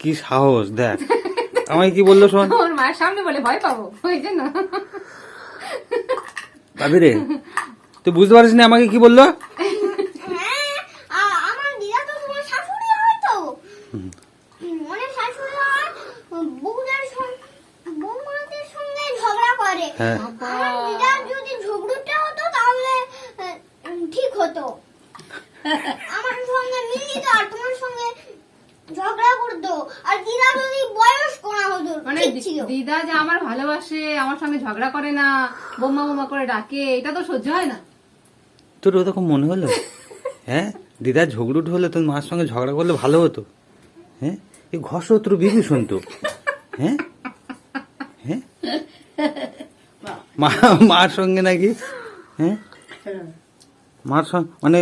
কি সাহস দেখ আমাকে কি বললো শোন। ওর মায়ের সামনে বলে ভয় পাবো ওই জন্য। ভাবি রে তুই বুঝতে পারিস না আমাকে কি বললো? আমার দিদা তো তোমার শাশুড়ি হয় তো, মানে শাশুড়ি হয় বউদের সঙ্গে বৌমাদের সঙ্গে ঝগড়া করে। হ্যাঁ। আমার দিদা যদি ঝগড়ুটে হতো তাহলে ঠিক হতো, আমার সঙ্গে মিলিত আর তোমার সঙ্গে ঝগড়া করতো। আর দিদা যদি বয়স্ক না হতো মানে ঠিক ছিল। দিদা যে আমার ভালোবাসে, আমার সঙ্গে ঝগড়া করে না, বোমা বোমা করে ডাকে, এটা তো সহ্য হয় না। তোর ওরকম মনে হলো? হ্যাঁ, দিদা ঝগড়ুট হলে তোর মার সঙ্গে ঝগড়া করলে ভালো হতো? হ্যাঁ, এই ঘরশত্রু বিভীষণ তো। হ্যাঁ হ্যাঁ, মার সঙ্গে নাকি? হ্যাঁ, মার সঙ্গে মানে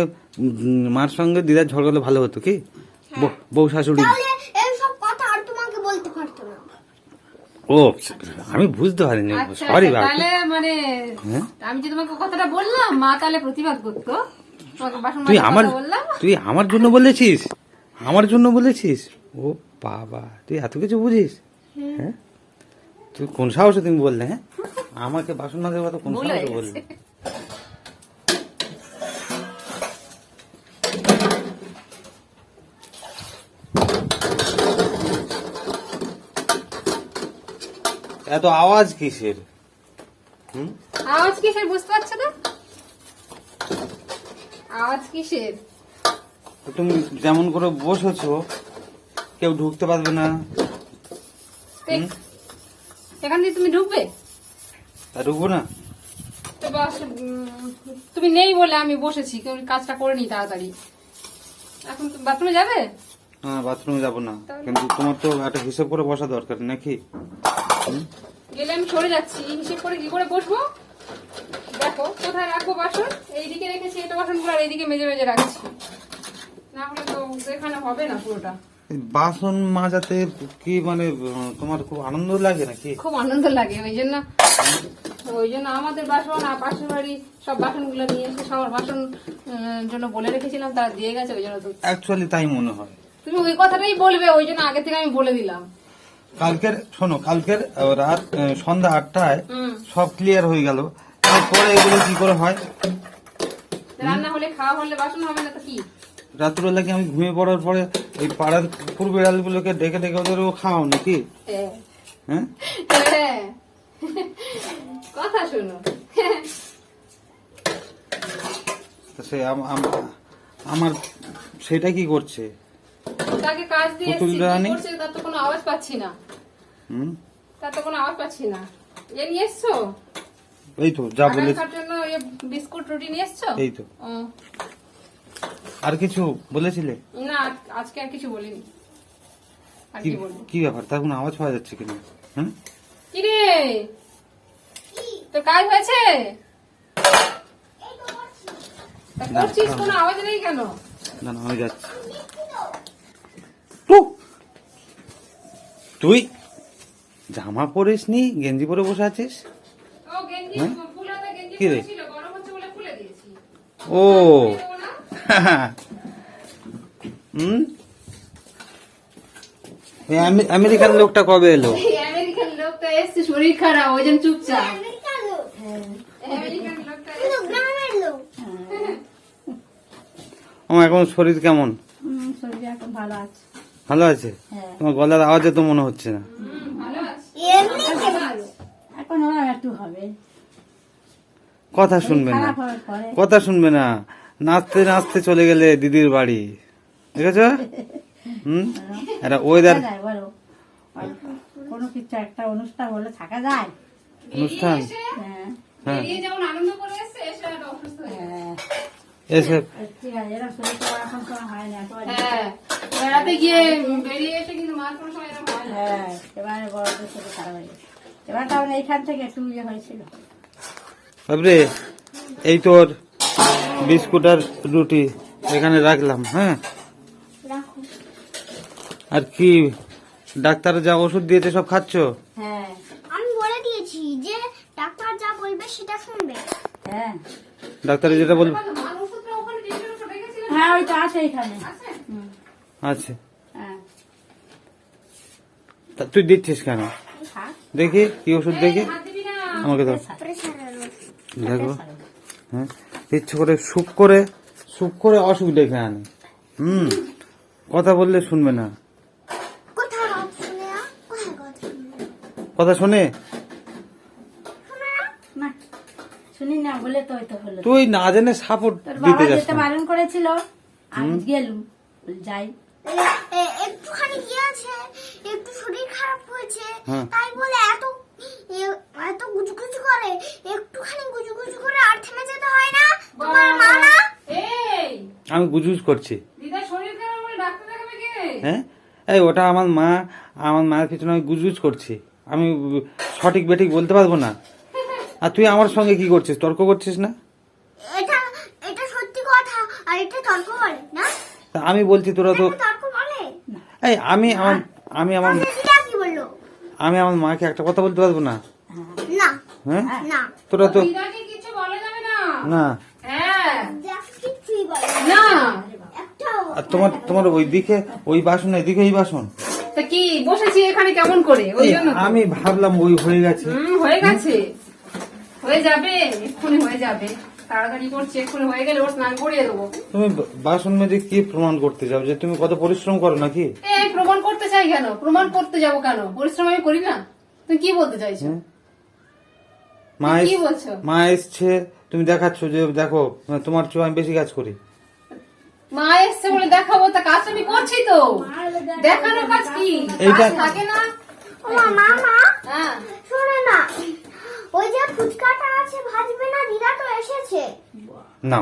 মার সঙ্গে দিদার ঝগড়া করলে ভালো হতো কি? বউ শাশুড়ি। তাহলে এইসব কথা আর তোমাকে বলতে পারতো না। ও আমি বুঝতে পারিনি, আচ্ছা, সরি আচ্ছা, বাবা। তাহলে মানে হ্যাঁ? আমি যে তোমাকে কথাটা বললাম, মা তাহলে প্রতিবাদ করতো। তোমাকে বাসন তুই মাজার আমার কথা বললাম। তুই আমার জন্য বলেছিস? আমার জন্য বলেছিস? ও বাবা, তুই এত কিছু বুঝিস? হ্যাঁ, তুই কোন সাহসে তুমি বললে? হ্যাঁ, আমাকে বাসন মাজার কথা কোন ভুল হয়ে সাহসে গেছে। বললে? এত আওয়াজ কিসের? আওয়াজ কিসের বুঝতে পারছো না? আওয়াজ কিসের? তুমি যেমন করে বসেছো কেউ ঢুকতে পারবে না। এখান দিয়ে তুমি ঢুকবে? তা ঢুকবো না? তো বাস, তুমি নেই বলে আমি বসেছি, কাজটা করে নি তাড়াতাড়ি। এখন বাথরুমে যাবে? হ্যাঁ, বাথরুমে যাবো না, কিন্তু তোমার তো একটা হিসাব করে বসা দরকার নাকি? গেলে আমি সরে যাচ্ছি, হিসেব করে কি করে বসবো? দেখো কোথায় রাখবো বাসন, এইদিকে রেখেছি এটা বাসনগুলো, আর এইদিকে মেজে মেজে রাখছি, না হলে তো এখানে হবে না পুরোটা। এই বাসন মাজাতে কি মানে তোমার খুব আনন্দ লাগে নাকি? খুব আনন্দ লাগে, ওই জন্য আমাদের বাসন আর পাশের বাড়ি সব বাসনগুলো নিয়ে এসে সবার বাসন জন্য বলে রেখেছিলাম, তারা দিয়ে গেছে, ওই জন্য তো অ্যাকচুয়ালি তাই মনে হয়। তুমি ওই কথাটাই বলবে, ওই জন্য আগে থেকে আমি বলে দিলাম। কালকের শোনো, কালকের রাত সন্ধ্যা 8টায় হুম, সব ক্লিয়ার হয়ে গেল, তারপরে এগুলো কি করে হয়? রান্না হলে খাওয়া হলে বাসন হবে না তো কি? রাত্রিবেলা কি আমি ঘুমিয়ে পড়ার পরে এই পাড়ার কুকুর বিড়ালগুলোকে ডেকে ডেকে ওদেরও খাও নাকি? হ্যাঁ। হ্যাঁ, হ্যাঁ। কথা শোনো। তা সে আমার সেটা কি করছে? তাকে কাজ দিয়ে পুতুল এসেছি, কি রানী? করছে তার তো কোনো আওয়াজ পাচ্ছি না। হুম, তার তো কোনো আওয়াজ পাচ্ছি না। এ নিয়ে এসছো? এই তো যা বলেছি। আগামীকার জন্য এ বিস্কুট রুটি নিয়ে এসছো? এই তো। ও, আর কিছু বলেছিলে? না আজকে আর কিছু বলিনি। আর কি কি বলবো? কি ব্যাপার, তার কোনো আওয়াজ পাওয়া যাচ্ছে কিনা? হ্যাঁ, কি রে, তোর কাজ হয়েছে? তা করছিস, কোনো আওয়াজ নেই কেন? না না, আমি যাচ্ছি। তুই জামা পরিস নি, গেঞ্জি পরে বসে আছিস? ও গেঞ্জি, হ্যাঁ? ফুলাতে গেঞ্জি কি রে? পরেছিল, গরম হচ্ছে বলে খুলে দিয়েছি। ও দেবো না? হুম, এই আমেরিকান লোকটা কবে এলো? এই আমেরিকান লোকটা এসছে, শরীর খারাপ, ওই জন্য চুপচাপ। আমেরিকার লোক, আমেরিকান লোকটা কিন্তু গ্রামের লোক। আমার এখন শরীর কেমন? শরীর এখন ভালো আছে। ভালো আছে? তোমার গলার আওয়াজে তো মনে হচ্ছে না। ভালো আছে, এমনি ভালো। এখন ওরা একটু হবে, কথা শুনবে না, খারাপ হওয়ার পরে কথা শুনবে না, নাচতে নাচতে চলে গেলে দিদির বাড়ি, দেখেছ? হুম, একটা ওয়েদার থাকা যায় বলো, কোনো কিছু একটা অনুষ্ঠান হলে থাকা যায়। অনুষ্ঠান। বেরিয়ে এসে- হ্যাঁ, হ্যাঁ, বেরিয়ে যেমন আনন্দ করে এসছে, এসে একটা অসুস্থ হয়ে গেছে। হ্যাঁ, এসে ঠিক আছে, এরা শরীর তো এখন তো হয় না একেবারে। হ্যাঁ, বেড়াতে গিয়ে বেরিয়ে এসে কিন্তু মার কোনো সময় এরকম হয় না। হ্যাঁ, এবারে বড়দের সাথে খারাপ হয়ে গেছে। এবার তাহলে এইখান থেকে একটু ইয়ে হয়েছিল। বাবরে, এই তোর বিস্কুট আর রুটি এখানে রাখলাম। হ্যাঁ, রাখো। আর কি ডাক্তার যা ওষুধ দিয়েছে সব খাচ্ছ? হ্যাঁ, আমি বলে দিয়েছি যে ডাক্তার যা বলবে সেটা শুনবে। হ্যাঁ, ডাক্তার যেটা বলবে। মার ওষুধটা ওখানে টেবিলের উপর রেখেছিলেন? হ্যাঁ, ওই তো আছে এইখানে। আছে? হুম, আছে। হ্যাঁ, তা তুই দিচ্ছিস কেন? খা। দেখি কি ওষুধ দেখি, হাত দিবি না। আমাকে দাও। প্রেশারের ওষুধ। দেখো, হ্যাঁ, ইচ্ছে করে সুপ করে অসুখ ডেকে আনে। কথা বললে শুনবে না। কোথায় কথা শুনে না? কোথায় কথা শুনে না? কথা শোনে? না শুনি না বলে তো ওই তো হলো। তুই না জেনে সাপোর্ট তোর দিতে বাবা যাস যেতে না। বারণ করেছিল, আমি গেলুম, যাই। একটুখানি কি আছে, একটু শরীর খারাপ হয়েছে, হ্যাঁ। তাই বলে এত গুজগুজ করে, একটুখানি গুজগুজ করে আর থেমে যেতে হয় না? তোমার মা না? এই আমি গুজগুজ করছি, দিদার শরীর খারাপ বলে ডাক্তার দেখাবে কে? হ্যাঁ? এই ওটা আমার মায়ের পিছনে আমি গুজগুজ করছি। আমি সঠিক বেঠিক বলতে পারবো না। আর তুই আমার সঙ্গে কি করছিস? তর্ক করছিস না? এটা সত্যি কথা, আর এটা তর্ক বলে না? তা আমি বলছি, তোরা তো এটা তর্ক বলে? এই আমি আমার তাহলে দিদা কি বললো? মাকে একটা কথা বলতে পারবো না? না, হ্যাঁ, না, তোরা তো দিদাকে কিছু বলা যাবে না। না। হ্যাঁ দেখ কিছুই বলে না। একটাও। আর তোমার ওইদিকে ওই বাসন, এদিকে এই বাসন। তা কি বসেছি এখানে কেমন করে? ওই এই, জন্য তো। আমি ভাবলাম ওই হয়ে গেছে। হয়ে গেছে, হয়ে যাবে, এক্ষুনি হয়ে যাবে। তাড়াতাড়ি করছি, এক্ষুনি হয়ে গেলে ওর স্নান করিয়ে দেবো। তুমি বাসন মেজে কি প্রমাণ করতে যাও যে তুমি কত পরিশ্রম করো নাকি? এই প্রমাণ করতে চাই কেন? প্রমাণ করতে যাবো কেন? পরিশ্রম আমি করি না। তুমি কি বলতে চাইছো? মা কি বলছো? মা এসছে, তুমি দেখাচ্ছ যে দেখো তোমার চেয়ে আমি বেশি কাজ করি। মা এসছে বলে দেখাবো, তা কাজ আমি করছি তো। দেখানোর কাজ কি? এইটা- কাজ থাকে না? ও মা, হ্যাঁ, শোনো না, ওই যে ফুচকাটা আছে ভাজবে না? দিদা তো এসেছে। না,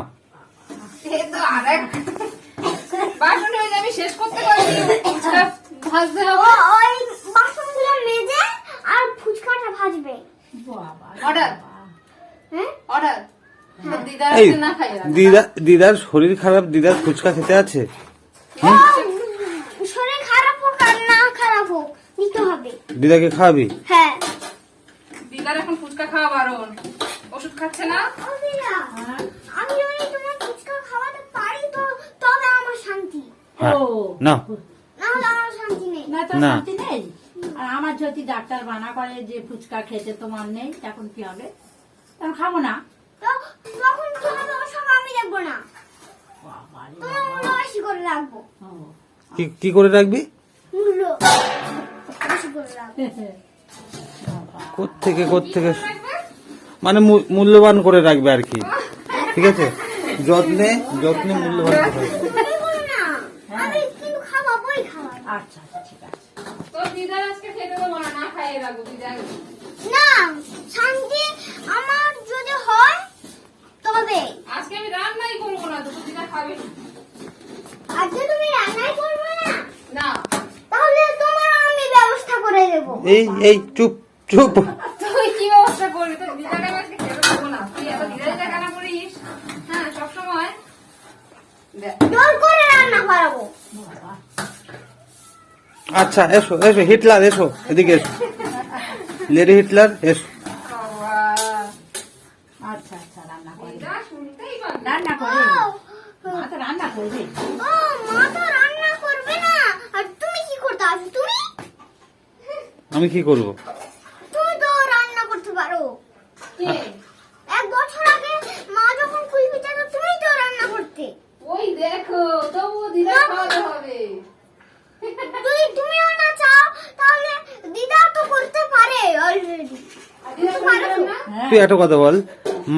এ তো আরেক বাসন হয়ে যাবে, শেষ করতে পারছি। ফুচকা ভাজতে হবে। ওই বাসনগুলো মেজে আর ফুচকাটা ভাজবে। বাবা, অর্ডার, হ্যাঁ, অর্ডার। দিদা এই আসতে না খাই রাখবো। দিদার শরীর খারাপ, দিদার ফুচকা খেতে আছে। ও, শরীর খারাপ হোক আর না খারাপ হোক নিতে হবে। দিদাকে খাওয়াবি? হ্যাঁ। দিদার এখন ফুচকা খাওয়া বারণ। ওষুধ খাচ্ছে না। ও দিদা, আমি যদি তোমার ফুচকা খাওয়াতে পারি তো তবে আমার শান্তি, হ্যাঁ, ও না, না হলে আমার শান্তি নেই। না তো না। শান্তি নেই। আর আমার যদি ডাক্তার মানা করে যে ফুচকা খেতে তোমার নেই, তখন কি হবে? তখন খাবো না। তো তখন কি হবে ওসব আমি দেখবো না, বাবা রে তোমার মূল্য বেশি করে রাখবো। ও। কি করে রাখবি? মূল্য বেশি করে রাখবো। কোত্থেকে মানে মূল্যবান করে রাখবে আর কি। ঠিক আছে, যত্নে মূল্যবান করে রাখবে। তুমি বলো না, আমি কিন্তু খাওয়াবোই খাওয়াবো। আচ্ছা আচ্ছা, ঠিক আছে। তো দিদার আজকে খেতে দেবো না, না খাইয়ে রাখবো দিদা। না, শান্তি আমার যদি হয় তবে। আজকে আমি রান্নাই করবো না, তো দিদা খাবে না। আজকে তুমি রান্নাই করবে না, না, তাহলে তোমার আমি ব্যবস্থা করে দেবো। এই চুপ। তুই কি ব্যবস্থা করবি? তো দিদাকে আমি আজকে খেতে দেবো না। তুই এত দিদার কেন করিস? হ্যাঁ, সবসময় দেখ। জোর করে রান্না করাবো। আচ্ছা, এসো হিটলার, এসো এদিকে, এসো লেডি হিটলার, এসো। বাবা, আচ্ছা আচ্ছা, রান্না করে। দিদা শুনতেই পাবে না। রান্না করে মা তো রান্না করবে। ও, মা তো রান্না করবে না, আর তুমি কি করতে আসো? আমি কি করব? তুমি তো রান্না করতে পারো। কে? 1 বছর আগে মা যখন কুলপি যেত তুমি তো রান্না করতে। ওই দেখো, তবুও দিদা খাওয়াতে হবে। তুমিও না চাও তাহলে দিদা তো করতে পারে অলরেডি। আর দিদা করবে না? তুই একটা কথা বল,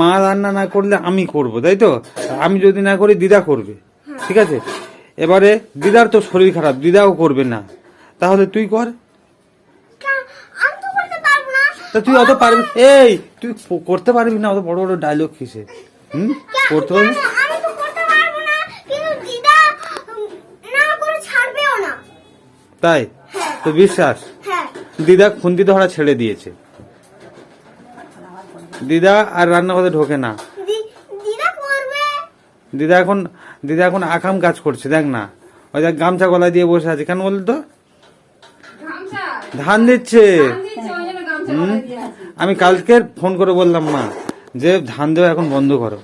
মা রান্না না করলে আমি করব, তাই তো? আমি যদি না করি দিদা করবে, ঠিক আছে? এবারে দিদার তো শরীর খারাপ, দিদাও করবে না, তাহলে তুই কর। আমি তো করতে পারবো না। তা তুই অত পারবি? তুই করতে পারবি না? অত বড় বড় ডায়লগ কিসে? করতে পারবি? আমি তো করতে পারবো না, কিন্তু দিদা না করে ছাড়বেও না। তাই তো বিশ্বাস? হ্যাঁ, দিদা খুন্তি ধরা ছেড়ে দিয়েছে, দিদা আর রান্না করতে ঢোকে না। দিদা করবে। দিদা এখন আকাম কাজ করছে, দেখ না, ওই দেখ গামছা গলায় দিয়ে বসে আছে, কেন বলতো? গামছা ধান দিচ্ছে। ধান দিচ্ছে, ওই জন্য গামছা গলায় দিয়ে আছে। আমি কালকে ফোন করে বললাম মা যে ধান দেওয়া এখন বন্ধ করো।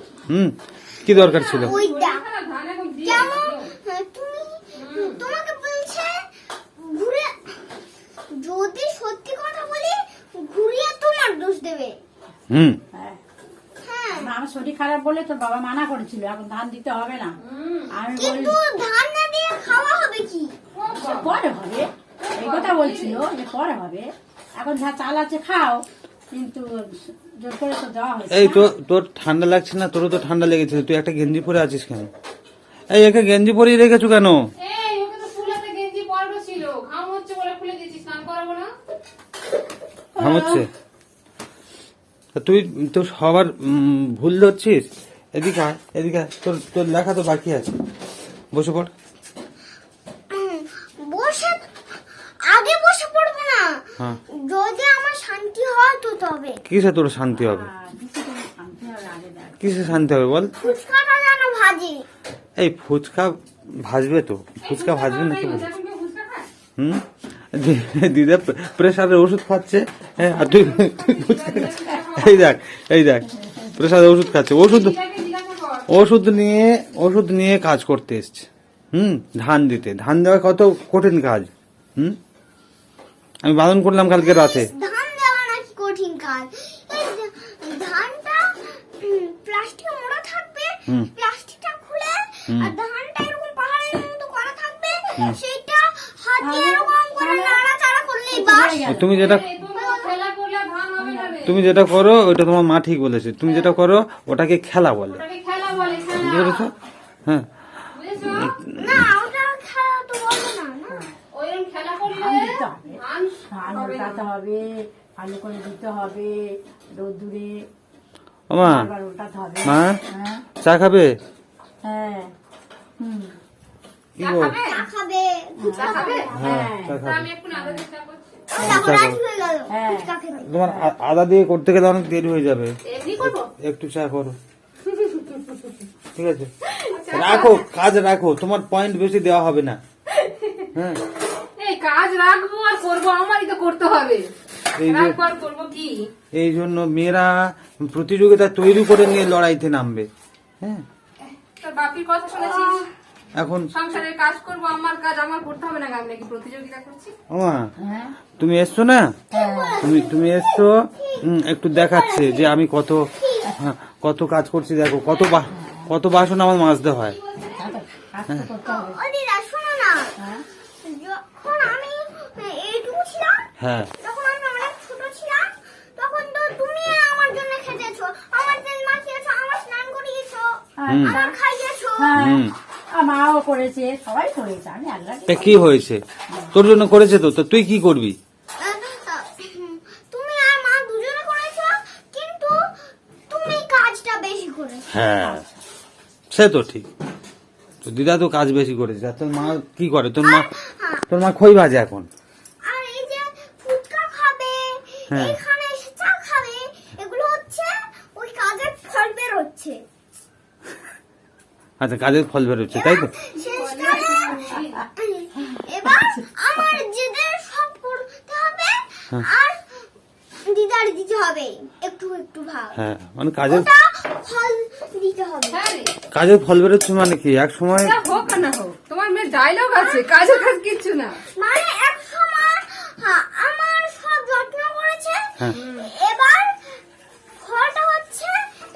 কি দরকার ছিল? ওইটা খারাপ, ধান এখন দিয়ে যেমন দিচ্ছে। তুমি তোমাকে বলছে ঘুরে যদি হুম হ্যাঁ হ্যাঁ আমার শরীর খারাপ বলে তোর বাবা মানা করেছিল এখন ধান দিতে হবে না আমি বলি কিন্তু ধান না দিয়ে খাওয়া হবে কি? পরে হবে এই কথা বলছিল যে পরে হবে এখন যা চাল আছে খাও কিন্তু জোর করে তো দেওয়া হয়েছে এই না। তোর ঠান্ডা লাগছে না? তোরও তো ঠান্ডা লেগেছে, তুই একটা গেঞ্জি পরে আছিস কেন? এই একে গেঞ্জি পরিয়ে রেখেছো কেন? এই ওকে তো ফুলাতে গেঞ্জি পরানো ছিল, ঘাম হচ্ছে বলে খুলে দিয়েছি, স্নান করাবো না? ঘামোচ্ছে? তা তুই তো সবার ভুল ধরছিস। এদিকে আয়, এদিকে আয়। তোর তোর লেখা তো বাকি আছে, বসে পড়। বসে আগে বসে পড়বো না, হ্যাঁ, যদি আমার শান্তি হয় তো তবে। কিসে তোর শান্তি হবে? কিছু করে শান্তি হবে আগে দেখ কিসে শান্তি হবে বল? ফুচকাটা যেন ভাজি। এই ফুচকা ভাজবে তো, ফুচকা ভাজবে নাকি? এখন কেউ ফুচকা খায়? হুম, দিদা প্রেসারের ওষুধ খাচ্ছে, হ্যাঁ, আর তুই ফুচকা খাচ্ছিস। এই দেখ প্রেসারের ওষুধ খাচ্ছে। দিদাকে জিজ্ঞাসা কর। ওষুধ নিয়ে কাজ করতে এসছে। ধান দেওয়া কত কঠিন কাজ। আমি বারণ করলাম কালকে রাতে। ধান দেওয়া নাকি কঠিন কাজ? এই ধানটা প্লাস্টিকে মোড়া থাকবে, হুম। প্লাস্টিকটা খুলে হুম। আর ধানটা এরকম পাহাড়ের মতো করা থাকবে, সেটা হাত দিয়ে এরকম করে নাড়াচাড়া করলেই বাস। তুমি যেটা এই তুমি তো খেলা করলে ধান হবে না রে। তুমি যেটা করো ওটা তোমার মা ঠিক বলেছে। তুমি যেটা করো ওটাকে খেলা বলে, ওটাকে খেলা বলে, বুঝতে খেলা। পেরেছো? হ্যাঁ, বুঝেছো? না ওটা খেলা তো বলবো না, না। ওইরকম খেলা করলে ধান দিতে হবে। ধান ধান হবে না। উল্টাতে হবে ভালো করে দিতে হবে রোদ্দুরে ও মা, আবার উল্টাতে হবে মা হ্যাঁ চা খাবে? হ্যাঁ হুম কি চা গো? খাবে? চা খাবে, চা খাবে? হ্যাঁ, চা তা খাবে। আমি একটু আদা দিয়ে চা করছি। দেখো রাত হয়ে গেল, হ্যাঁ। চা খেতে। তোমার আদা দিয়ে করতে গেলে অনেক দেরি হয়ে যাবে। এমনি করবো? একটু চা করো, ঠিক আছে? রাখো, কাজ রাখো, তোমার পয়েন্ট বেশি দেওয়া হবে না। হ্যাঁ, এই কাজ রাখবো আর করবো, আমারই তো করতে হবে। এই যে- রাখবো আর করবো কি? এই জন্য মেয়েরা প্রতিযোগিতা তৈরি করে নিয়ে লড়াইতে নামবে। হ্যাঁ, তোর বাপির কথা শুনেছিস? এখন সংসারের কাজ করবো, আমার কাজ আমার করতে হবে না, আমি নাকি প্রতিযোগিতা করছি? ওমা হ্যাঁ তুমি এসছো না? তুমি এসছো, একটু দেখাচ্ছে যে আমি কত কাজ করছি। দেখো কত বাসন আমার মাজতে হয়। কাজ তো করতে হবে ও দিদা শোনো না, হ্যাঁ যখন আমি এইটুকু ছিলাম, হ্যাঁ, যখন আমি অনেক ছোট ছিলাম, তখন তো তুমি আমার জন্য খেটেছো, আমার তেল মাখিয়েছো, আমার স্নান করিয়েছো, হুম। আমার খাইয়েছো। হ্যাঁ হুম। আর মাও করেছে সবাই করেছে আমি আল্লাহ তা কি হয়েছে? তোর জন্য করেছে তো তুই কি করবি? তুমি আর মা দুজনে করেছো, কিন্তু তুমি কাজটা বেশি করেছো। হ্যাঁ, সে তো ঠিক। তো দিদা তো কাজ বেশি করেছে। আর তোর মা কি করে? তোর মা খই ভাজে এখন। আর এই যে ফুচকা খাবে, হ্যাঁ। এখানে এসে চা খাবে, এগুলো হচ্ছে ওই কাজের ফল বের হচ্ছে। আচ্ছা, কাজের ফল বেরোচ্ছে, তাই তো? শেষকালে এবার আমার যেদের সব করতে হবে হ্যাঁ। আর দিদার দিতে হবে একটু একটু ভাগ, হ্যাঁ, মানে কাজের ওটা ফল দিতে হবে। হ্যাঁ রে, ফল বেরোচ্ছে মানে কি? এক সময় যা হোক আর না হোক, তোমার মেয়ের ডায়লগ আছে, কাজের কাজ কিচ্ছু না। মানে এক সময় আমার সব যত্ন করেছে, হ্যাঁ। এবার ফলটা হচ্ছে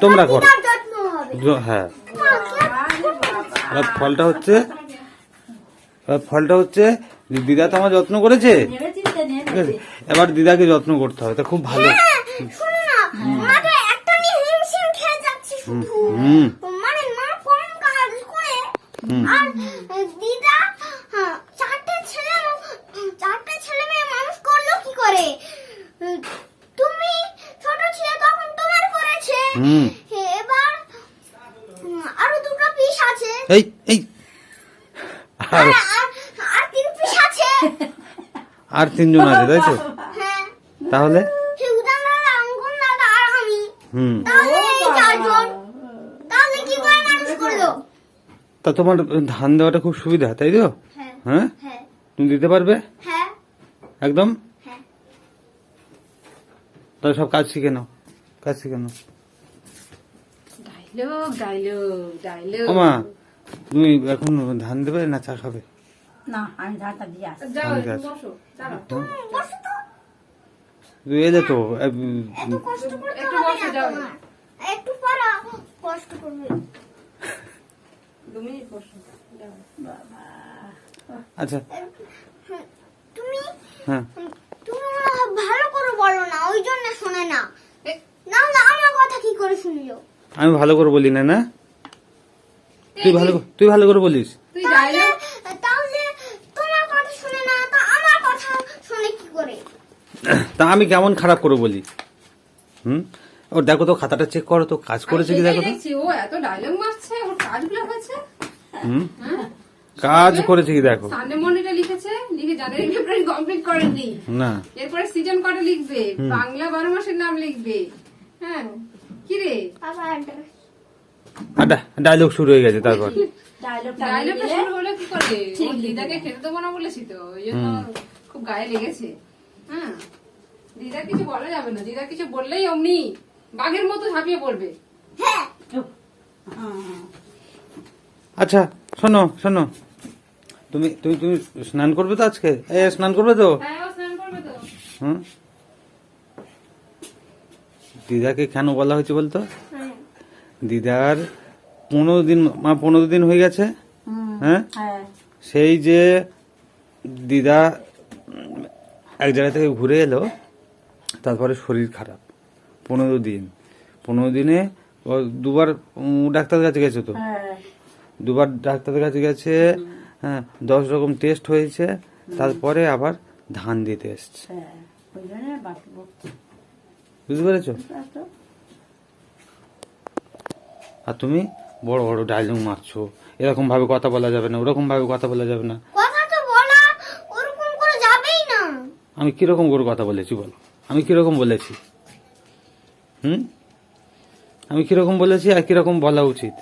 তোমরা করো। দিদার যত্ন হবে। হ্যাঁ, আর ফলটা হচ্ছে দিদা তো আমার যত্ন করেছে, নেমেছিস তো ঠিক আছে? নেমেছিস এবার দিদাকে যত্ন করতে হবে, তা খুব ভালো। হ্যাঁ, শোনো না, মাকে একটা নিয়ে হিমশিম খেয়ে যাচ্ছি শুধু। হুম। মানে মা কম কাজ করে, হুম। আর দিদা চারটে ছেলে মেয়ে মানুষ করলো কি করে? তুমি ছোট ছিলে তখন তোমার করেছে, হুম। এবার আরো দুটো পিস আছে, এই আর আর তিন পিস আছে। আর 3 জন আছে, তাই তো? হ্যাঁ, তাহলে হিউদান দাদা, অঙ্কন দাদা আর আমি। হুম, তাহলে এই চারজন, তাহলে কি করে মানুষ করলো? তা তোমার ধান দেওয়াটা খুব সুবিধা, তাই তো? হ্যাঁ হ্যাঁ, হ্যাঁ তুমি দিতে পারবে হ্যাঁ একদম? হ্যাঁ। তাহলে সব কাজ শিখে নাও। ডায়লগ। ওমা, তুমি এখন ধান দেবে না চা খাবে? না আমি ধানটা দিয়ে আসি যাও আমি একটু যাচ্ছি। বসো, দাঁড়াও। বসো তো। তুই এলে তো এত কষ্ট করতে একটু হবে বসে না যাও। তোমার। একটু পরে কষ্ট করবে। 2 মিনিট বসো যাও। আচ্ছা তুমি হ্যাঁ তুমি ভালো করে বলো না, ওই জন্য শোনে না। এ- না না, আমার কথা কি করে শুনলো? আমি ভালো করে বলি না না তুই ভালো করে বলিস। তুই তাহলে ডায়লগ তাহলে তোমার কথা শুনে না, তা আমার কথা শুনে কি করে? তা আমি কেমন খারাপ করে বলি? ও দেখো তো খাতাটা চেক করো তো, কাজ করেছে কি দেখো তো। দেখছি ও এত ডায়লগ মারছে, ওর কাজগুলো হয়েছে। হুম হ্যাঁ কাজ করেছে কি দেখো। সানডে মর্নিংটা লিখেছে, লিখে জানুয়ারি ফেব্রুয়ারি কমপ্লিট করেনি। না এরপরে সিজন কটা লিখবে, বাংলা 12 মাসের নাম লিখবে। হ্যাঁ কি রে আবার ডায়লগ শুরু হয়ে গেছে তারপর। ডায়লগটা ডায়লগটা শুরু হলো কি করে? ঠিক ওর দিদাকে খেতে দেবো না বলেছি তো, ওই জন্য খুব গায়ে লেগেছে। হ্যাঁ দিদার কিছু বলা যাবে না, দিদার কিছু বললেই অমনি বাঘের মতো ঝাঁপিয়ে পড়বে। হ্যাঁ, আচ্ছা শোনো শোনো, তুমি তুমি তুমি স্নান করবে তো আজকে? স্নান করবে তো? হ্যাঁ ও স্নান করবে তো। হুম দিদাকে কেন বলা হয়েছে বলতো? দিদার 15 দিন হয়ে গেছে। হ্যাঁ হ্যাঁ সেই যে দিদা এক জায়গা থেকে ঘুরে এলো, তারপরে শরীর খারাপ 15 দিনে ও 2বার ডাক্তারের কাছে গেছে তো, হ্যাঁ 2বার ডাক্তারের কাছে গেছে। হ্যাঁ 10 রকম টেস্ট হয়েছে, তারপরে আবার ধান দিতে এসছে। হ্যাঁ ওই জন্য বাঁচবো। বুঝতে পেরেছো? আর তুমি বড় বড় ডায়লগ মারছো, এরকম ভাবে কথা বলা যাবে না, ওরকম ভাবে কথা বলা যাবে না। কথা তো বলা ওরকম করে যাবেই না। আমি কিরকম করে কথা বলেছি বলো? আমি কিরকম বলেছি? আমি কিরকম বলেছি আর কিরকম বলা উচিত?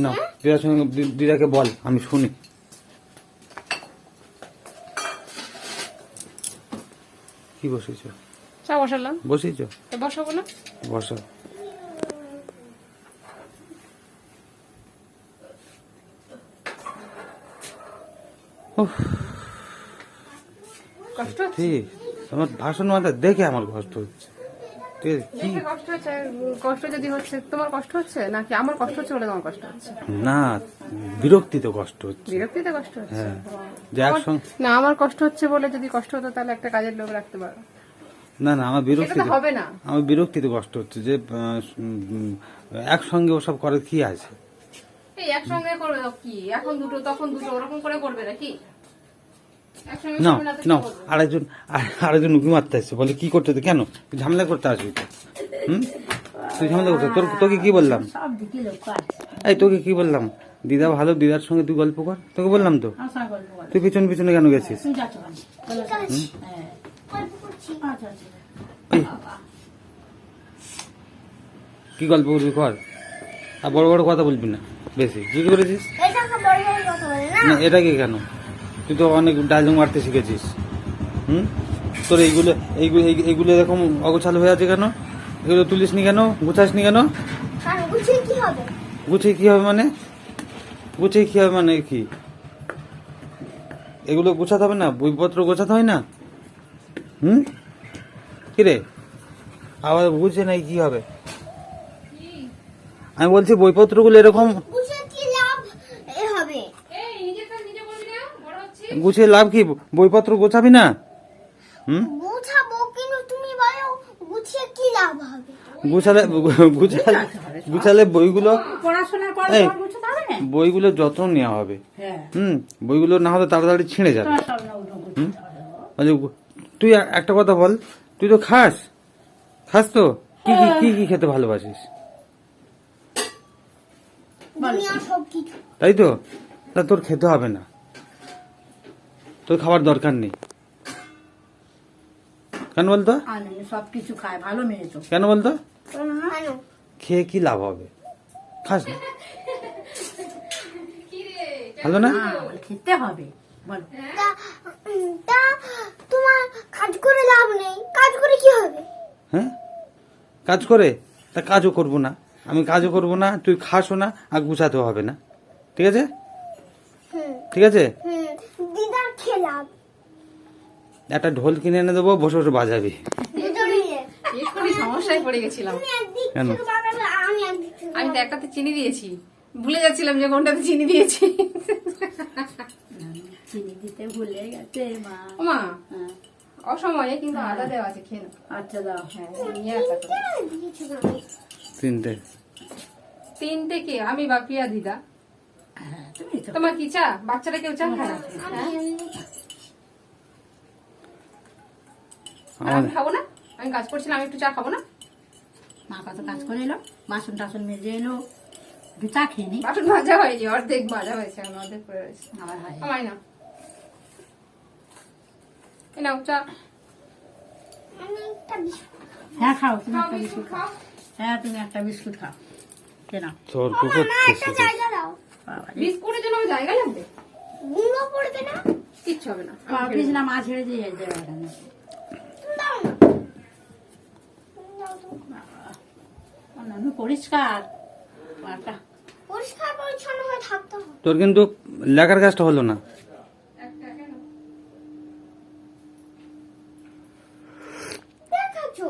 না দিদার সঙ্গে দিদাকে বল, আমি শুনি। কি বসেছ? চা বসালাম, বসেছ? তো বসাবো না? বসো। উফ, কষ্ট হচ্ছে? ঠিক তোমার ভাষণ মাথা দেখে আমার কষ্ট হচ্ছে। ঠিক আছে, কি দেখে কষ্ট হচ্ছে, কষ্ট যদি হচ্ছে তোমার কষ্ট হচ্ছে নাকি আমার কষ্ট হচ্ছে বলে তোমার কষ্ট হচ্ছে? না বিরক্তিতে কষ্ট হচ্ছে। বিরক্তিতে কষ্ট হচ্ছে? হ্যাঁ যে একসঙ্গে না আমার কষ্ট হচ্ছে বলে যদি কষ্ট হতো তাহলে একটা কাজের লোক রাখতে পারো। না না আমার সেটা বিরক্তিতে তো হবে না। আমার বিরক্তিতে কষ্ট হচ্ছে যে একসঙ্গে ওসব করে কি আছে? এই একসঙ্গে করবে তো কি, এখন দুটো তখন দুটো ওরকম করে করবে নাকি? একসঙ্গে না করবে না তো কি না করবে? আরেকজন উঁকি মারতে আসছে, বলে কি করতে হতো? কেন তুই ঝামেলা করতে আসবি তো? তুই ঝামেলা করতে, তোকে কি বললাম? সব দিকে লোক আছে। এই তোকে কি বললাম? দিদা ভালো, দিদার সঙ্গে তুই গল্প কর, তোকে বললাম তো। আমার সঙ্গে গল্প করো। তুই পিছনে পিছনে কেন গেছিস? তুমি যাচ্ছ কেন? বলো তো। ঠিক আছে, হ্যাঁ গল্প করছি। আচ্ছা আচ্ছা এই, কি গল্প করবি কর, আর বড় বড় কথা বলবি না বেশি, বুঝতে পেরেছিস? এটাকে বড় বড় কথা বলে না। না এটা কি কেন? তুই তো অনেক ডায়লগ মারতে শিখেছিস। তোর এইগুলো এরকম অগোছালো হয়ে আছে কেন? এগুলো তুলিস নি কেন? গুছাসনি কেন? কারণ বুঝে কি হবে? গুছিয়ে কি হবে মানে? গুছিয়ে কি হবে মানে কি? এগুলো গোছাতে হবে না? বইপত্র গোছাতে হয় না? কিরে আবার বুঝে নাই কি হবে? আমি বলছি বইপত্রগুলো এরকম বুঝে কি লাভ হবে? এই নিজের কাজ নিজে করবি না, বড় হচ্ছে। গুছিয়ে লাভ কি? বইপত্র গোছাবি না? বুঝাবো, কিন্তু তুমি বলো বুঝিয়ে কি লাভ হবে? গুছালে বইগুলো পড়াশোনা করে এই। তোমার বুঝতে হবে না। বইগুলো যত্ন নেওয়া হবে। হ্যাঁ বইগুলো না হলে তাড়াতাড়ি ছিঁড়ে যাবে। তোমার সব না উঠো বুঝতে হবে। বলে, তুই একটা কথা বল, তুই তো খাস তো? কি কি কি কি খেতে ভালোবাসিস? দুনিয়ার সব কিছু। তাই তো? তা তোর খেতে হবে না, তোর খাবার দরকার নেই। কেন বলতো? আনন্দ সব কিছু খায়, ভালো মেয়ে তো। কেন বলতো? কেন? খেয়ে কি লাভ হবে? খাস না, কি রে? ভালো না? হ্যাঁ, বলে খেতে হবে বলো। তা তোমার কাজ করে লাভ নেই, কাজ করে কি হবে? হ্যাঁ কাজ করে, তা কাজও করবো না, আমি কাজও করবো না, তুই খাসও না, আর গুছাতেও হবে না। ঠিক আছে? হুম ঠিক আছে? হুম, দিদার খেয়ে লাভ। একটা ঢোল কিনে এনে দেবো, বসে বসে বাজাবি। দুটো নিয়ে। এক্ষুনি সমস্যায় পড়ে গেছিলাম। তুমি একদিক কেন? থেকে বাজাবে, আমি একদিক থেকে আমি তো একটাতে চিনি দিয়েছি, ভুলে যাচ্ছিলাম যে কোনটাতে চিনি দিয়েছি। চিনি দিতে ভুলে গেছে মা। ও মা, হ্যাঁ, অসময়ে কিন্তু আদা দেওয়া আছে, খেয়ে নাও। আচ্ছা দাও। হ্যাঁ, নিয়ে একটা করে। দিয়েছি আমি। 3টে। 3টে কে? আমি বা প্রিয়া দিদা। হ্যাঁ, তুমি তো তোমার কি চা? বাচ্চারা কেউ চা খায় না? আমি এমনি আর আমি খাবো না? আমি কাজ করছিলাম, আমি একটু চা খাবো না? মা কত কাজ করে এলো, বাসন টাসন মেজে এলো, একটু চা খেয়ে নি। বাসন ভাজা হয়নি, অর্ধেক ভাজা হয়েছে, এখন অর্ধেক পড়ে রয়েছে। আবার হয়। আমায় না, এই নাও চা। আমি একটা বিস্কুট হ্যাঁ খাও, তুমি খাও, একটা বিস্কুট বিস্কুট খাও। খাও। হ্যাঁ, তুমি একটা বিস্কুট খাও। কেন তোর খাবো। কুকুর না, একটা জায়গা দাও। বাবা রে। বিস্কুটের জন্য আমার জায়গা লাগবে? গুঁড়ো পড়বে না? কিচ্ছু হবে না। আমি বাবা, খেয়ে প্লিজ নেবো। না, মা ছেড়ে দিয়ে যাবে ওখানে। তুমি দাও না। তুমি দাও তো। অন্যান্য পরিষ্কার মাটা। পরিষ্কার পরিচ্ছন্ন হয়ে থাকতে হবে। তোর কিন্তু লেখার কাজটা হলো না। একটা কেন? দেখাচ্ছো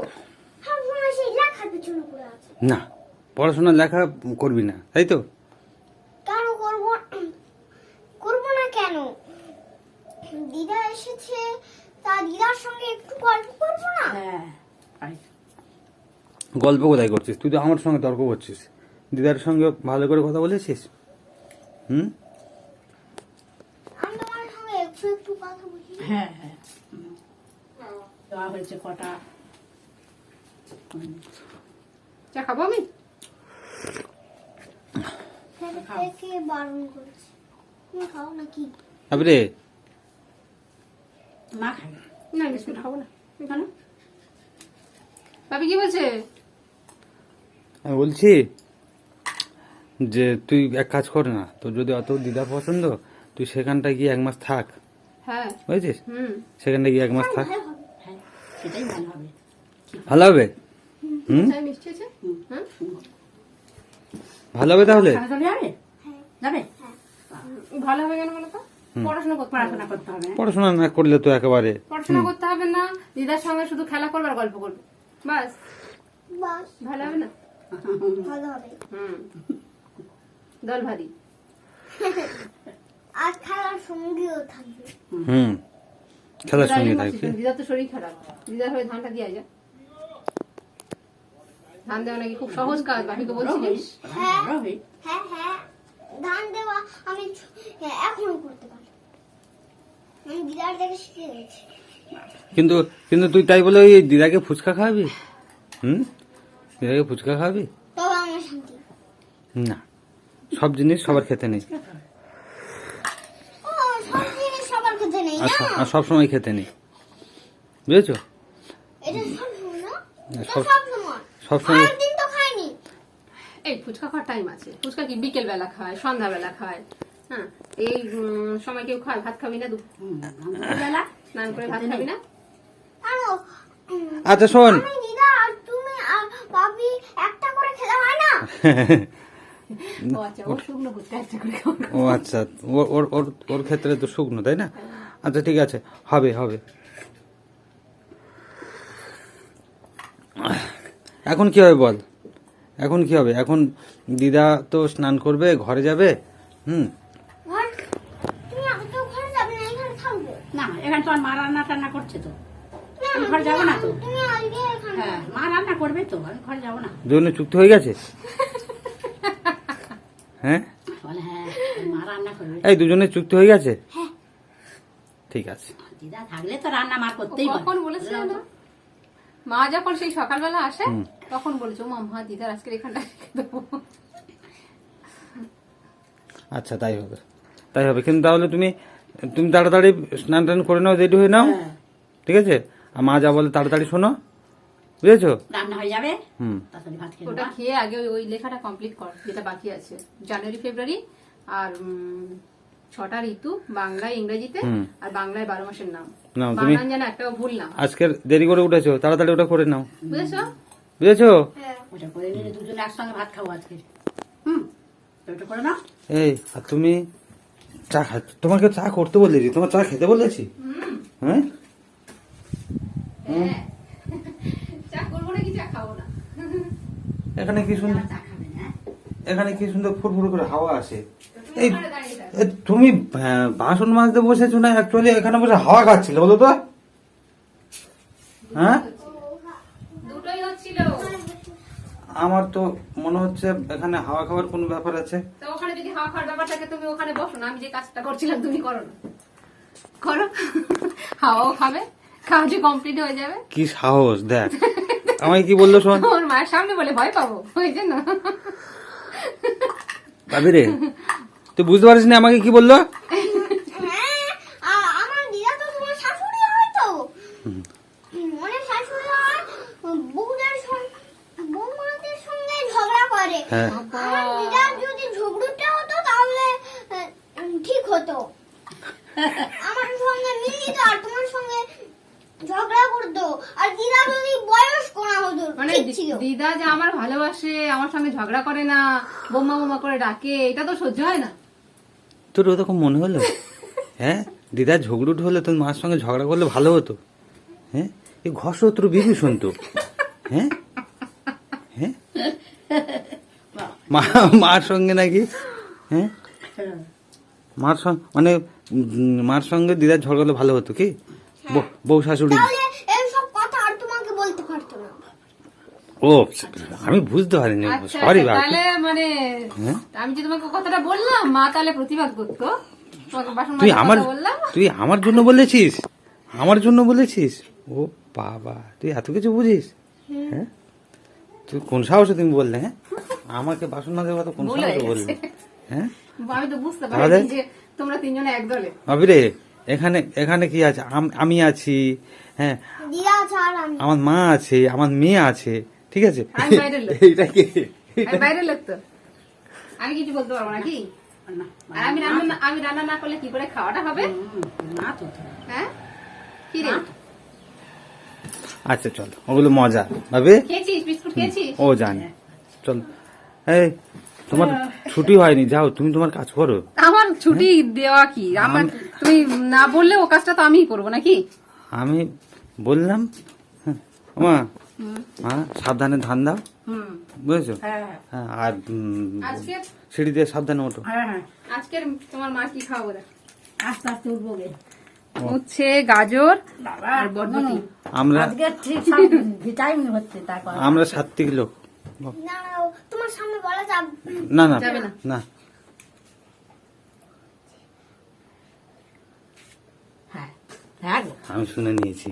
সবসময় সেই লেখার পিছনে পড়ে আছে। না, পড়াশোনা লেখা করবি না, তাই তো? কেন করবো? করবো না কেন? দিদা এসেছে, তা দিদার সঙ্গে একটু গল্প করবো না? হ্যাঁ, পারি। গল্প কোথায় করছিস? তুই তো আমার সঙ্গে তর্ক করছিস। দিদার সঙ্গে ভালো করে কথা বলেছিস? হুম? আমি তোমার সঙ্গে একটু একটু কথা বলি। হ্যাঁ হ্যাঁ, দেওয়া হয়েছে কটা। চা খাবো আমি? থেকে বারণ করেছে। তুমি খাও নাকি? আরে মা খাই। না, বিস্কুট খাবো না। তুমি খাও না? ভাবি কি বলছে? আমি বলছি যে তুই এক কাজ কর না, তোর যদি অত দিদা পছন্দ, তুই সেখানটা গিয়ে 1 মাস থাক, হ্যাঁ। বুঝেছিস? হুম। সেখানটা গিয়ে 1 মাস থাক, ভালো হবে। হ্যাঁ, সেটাই ভালো হবে। ভালো হবে। হুম, চাই মিষ্টি আছে? হ্যাঁ। ভালো হবে তাহলে। খানা চলে যাবে? হ্যাঁ। যাবে? ভালো হবে কেন বলো তো? পড়াশোনা করতে হবে। পড়াশোনা করতে হবে। পড়াশোনা না করলে তো একেবারে। পড়াশোনা করতে হবে না, দিদার সঙ্গে শুধু খেলা করবে আর গল্প করবে, বাস। বাস ভালো হবে না? ভালো হবে। হুম। দল ভারী। আর খেলার সঙ্গীও থাকবে। হুম, খেলার দিদার সঙ্গে এই থাকবি। বলছিস, দিদার তো শরীর খারাপ, দিদার হয়ে ধানটা দিয়ে যা। ধান দেওয়া নাকি খুব সহজ কাজ, ভাবিকে বলছিলিস। হ্যাঁ রবি, হ্যাঁ হ্যাঁ, ধান দেওয়া আমি এখনো করতে পারি। আমি দিদার থেকে শিখে গেছি। কিন্তু কিন্তু তুই তাই বলে ওই দিদাকে ফুচকা খাওয়াবি? হুম, দিদাকে ফুচকা খাওয়াবি? তবে আমার শান্তি। না, সব জিনিস সবার খেতে নেই। ও, সব জিনিস সবার খেতে নেই না। আর সব সময় খেতে নেই, বুঝেছো? এটা সব সময় না? না, এটা সব- সব সময়। সব সময়। একদিন তো খাইনি। এই ফুচকা খাওয়ার টাইম আছে। ফুচকা কি বিকেল বেলা খায়, সন্ধ্যা বেলা খায়? হ্যাঁ, এই সময় কেউ খায়? ভাত খাবি না? দুপুরবেলা স্নান করে ভাত খাবি না? আরো আচ্ছা শোন, আমি দিদা আর তুমি আর ভাবি একটা করে খেলা হয় না? ও আচ্ছা, ও শুকনো ফুচকা একটা করে খাবো। ও আচ্ছা, ওর ওর ওর ওর ক্ষেত্রে তো শুকনো, তাই না? আচ্ছা ঠিক আছে, হবে হবে। এখন কি হবে বল? এখন কি হবে? এখন দিদা তো স্নান করবে, ঘরে যাবে। হুম, ঘর তুমি তো ঘরে যাবে না, এখানে থাকবে। না এখানে তো আর মা রান্না টান্না করছে তো। না, আমি ঘরে যাবো না তো। তুমি আজকে এখানে হ্যাঁ, মা রান্না করবে তো, আমি ঘরে যাবো না। দুজনে চুক্তি হয়ে গেছে? হ্যাঁ, বলে হ্যাঁ, মা রান্না করবে। এই দুজনে চুক্তি হয়ে গেছে? ঠিক আছে। দিদা থাকলে তো রান্না মা করতেই পারে। কখন বলেছিল না? মা যখন সেই সকালবেলা আসে তখন বলেছে, ও মা দিদার আজকে এখানটা রেখে দেবো। আচ্ছা তাই হবে, তাই হবে। কিন্তু তাহলে তুমি তুমি তাড়াতাড়ি স্নান টান করে নাও, রেডি হয়ে নাও, হ্যাঁ, ঠিক আছে? আর মা যা বলে তাড়াতাড়ি শোনো, বুঝেছো? রান্না হয়ে যাবে, হুম, তাড়াতাড়ি ভাত খেয়ে ওটা নেবা। খেয়ে আগে ওই লেখাটা কমপ্লিট কর যেটা বাকি আছে। জানুয়ারি, ফেব্রুয়ারি আর 6টা ঋতু, বাংলায় ইংরেজিতে, হুম। আর বাংলায় 12 মাসের নাম। নাও তুমি। বানান যেন একটাও ভুল না হয়। আজকের দেরি করে উঠেছো, তাড়াতাড়ি ওটা করে নাও, বুঝেছো? বুঝেছো? হ্যাঁ। ওটা করে নিলে দুজনে একসঙ্গে ভাত খাবো আজকে। হুম, তো ওটা করে নাও। এই আর তুমি চা খাচ্ছ? তোমাকে চা করতে বলেছি, তোমার চা খেতে বলেছি? হ্যাঁ, হ্যাঁ। চা করবো নাকি চা খাবো না? এখানে কি সুন্দর, চা খাবে না? এখানে কি সুন্দর ফুরফুর করে হাওয়া আসে। তুমি এই ওখানে দাঁড়িয়ে থাকো। তুমি বাসন মাজতে বসেছো না অ্যাকচুয়ালি এখানে বসে হাওয়া খাচ্ছিলে বলো তো? হ্যাঁ, দুটোই হচ্ছিল। আমার তো মনে হচ্ছে এখানে হাওয়া খাওয়ার কোনো ব্যাপার আছে। তো ওখানে যদি হাওয়া খাওয়ার ব্যাপার থাকে তুমি ওখানে বসো না, আমি যে কাজটা করছিলাম তুমি করো না। করো, হাওয়াও খাবে, কাজও কমপ্লিট হয়ে যাবে। কি সাহস দেখ আমায় কি বললো শোন। ওর মায়ের সামনে বলে ভয় পাবো, ওই জন্য। ভাবি রে, তুই বুঝতে পারিস না আমাকে কি বললো? হ্যাঁ, আমার দিদা তো তোমার শাশুড়ি হয় তো। মানে শাশুড়ি হয়, বউদের সঙ্গে বৌমাদের সঙ্গে ঝগড়া করে। হ্যাঁ। আমার দিদার যদি ঝগড়ুটা হতো তাহলে ঠিক হতো। আমার সঙ্গে মিলিত আর তোমার সঙ্গে ঝগড়া করতো। আর দিদা যদি বয়স্ক না হতো মানে ঠিক ছিল। দিদা যে আমার ভালোবাসে, আমার সঙ্গে ঝগড়া করে না, বোমা বোমা করে ডাকে, এটা তো সহ্য হয় না। তোর ওরকম মনে হলো? হ্যাঁ, দিদা ঝগড়ুট হলে তোর মার সঙ্গে ঝগড়া করলে ভালো হতো। হ্যাঁ, এই ঘরশত্রু বিভীষণ তো। হ্যাঁ হ্যাঁ, মার সঙ্গে নাকি? হ্যাঁ, মার সঙ্গে মানে মার সঙ্গে দিদার ঝগড়া হলে ভালো হতো কি? বউ শাশুড়ি। তাহলে এইসব কথা আর তোমাকে বলতে পারতো না। ও, আমি বুঝতে পারিনি, আচ্ছা, সরি বাবা। তাহলে মানে হ্যাঁ? আমি যে তোমাকে কথাটা বললাম, মা তাহলে প্রতিবাদ করতো। তোমাকে বাসন তুই মাজার আমার কথা বললাম। তুই আমার জন্য বলেছিস? আমার জন্য বলেছিস? ও বাবা, তুই এত কিছু বুঝিস? হ্যাঁ, তুই কোন সাহসে তুমি বললে? হ্যাঁ, আমাকে বাসন মাজার কথা কোন ভুল সাহসে হয়ে বললে? গেছে। হ্যাঁ, আমি তো বুঝতে তাহলে? পারি যে তোমরা তিনজনে এক দলে। ভাবি রে, এখানে এখানে কি আছে? আমি আছি, হ্যাঁ, দিদা আছে আর আমি। আমার মা আছে, আমার মেয়ে আছে, ঠিক আছে? আমি বাইরের লোক। এইটা কি? আমি বাইরের লোক তো, আমি কিছু বলতে পারবো নাকি? না, আর আমি রান্না না করলে কি করে খাওয়াটা হবে? না তো। হ্যাঁ, কি রে? আচ্ছা চল, ওগুলো মজা ভাবি। খেয়েছিস বিস্কুট খেয়েছিস? ও জানে, চল। এই তোমার ছুটি হয়নি, যাও তুমি তোমার কাজ করো। আমার ছুটি দেওয়া কি? আমার তুমি না বললে ও কাজটা তো আমিই করবো নাকি? আমি বললাম মা, মা সাবধানে ধান দাও, হুম। বুঝেছো? হ্যাঁ হ্যাঁ, আর আজকে সিঁড়ি দিয়ে সাবধানে ওঠো। হ্যাঁ হ্যাঁ, আজকের তোমার মা কি খাওয়াবো দেখ? আস্তে আস্তে উঠবো গে। উচ্ছে, গাজর বাবা, আর বরবটি। আমরা আজকে ঠিক সব ভিটামিন হচ্ছে তারপর। আমরা সাত্বিক লোক। না, তোমার সামনে বলা যাবে না না যাবে না। না, হ্যাঁ হ্যাঁ গো। আমি শুনে নিয়েছি।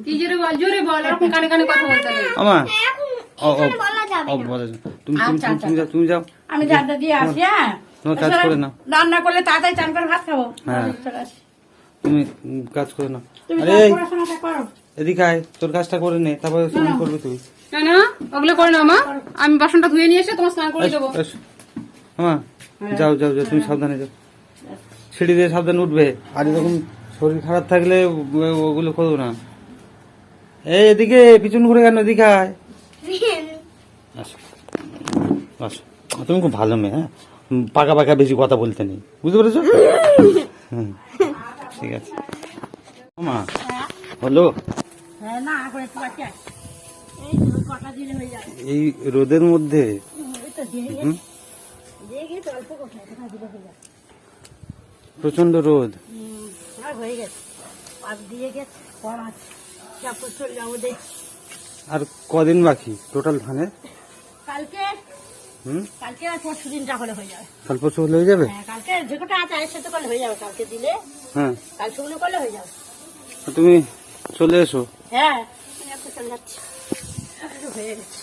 কি জোরে বল, জোরে বল, এরকম কানে কানে কথা বলতে হবে। আমা এখন ও ও এখানে বলা যাবে ও না। বলে তুমি তুমি আচ্ছা, তুমি যাও, তুমি যাও। আমি চানটা দিয়ে আসি। হ্যাঁ, তোমার কাজ করে নাও। রান্না করলে তাড়াতাড়ি চান করে ভাত খাবো। হ্যাঁ। চলে আসি। তুমি কাজ করে নাও। তুমি আরে তার পড়াশোনাটা করো। এদিকে আয়, তোর কাজটা করে নে, তারপরে স্নান করবি তুই। না না, ওগুলো করে নাও মা, আমি বাসনটা ধুয়ে নিয়ে এসে তোমার স্নান করে দেবো। আমা যাও যাও যাও, তুমি সাবধানে যাও, সিঁড়ি দিয়ে সাবধানে উঠবে। আর এরকম শরীর খারাপ থাকলে ওগুলো করো না। এই এদিকে পিছন ঘুরে কেন? এদিকে আয়, আসো আসো। তুমি খুব ভালো মেয়ে। হ্যাঁ, পাকা পাকা বেশি কথা বলতে নেই, বুঝতে পেরেছো? হুম, ঠিক আছে মা। হলো হ্যাঁ, না করে একটু বাকি আছে। এই তো কটা দিলে হয়ে যাবে। এই রোদের মধ্যে এই তো দিয়ে গেছে। দিয়ে গেছে অল্প কোথায় কোথায় দিলে হয়ে যাবে। প্রচন্ড রোদ। আর হয়ে গেছে, আর দিয়ে গেছে, কম আছে। তারপর চলে যাবো দেখি। আর কদিন বাকি টোটাল ধানের? কালকে হুম, কালকে আর পরশু দিনটা হলে হয়ে যাবে। কাল পরশু হলে হয়ে যাবে। হ্যাঁ, কালকে যে কটা আছে এর সাথে করলে হয়ে যাবে। কালকে দিলে হ্যাঁ, কাল শুকনো করলে হয়ে যাবে। তুমি চলে এসো। হ্যাঁ, আমি এখন চলে যাচ্ছি। হয়ে গেছে।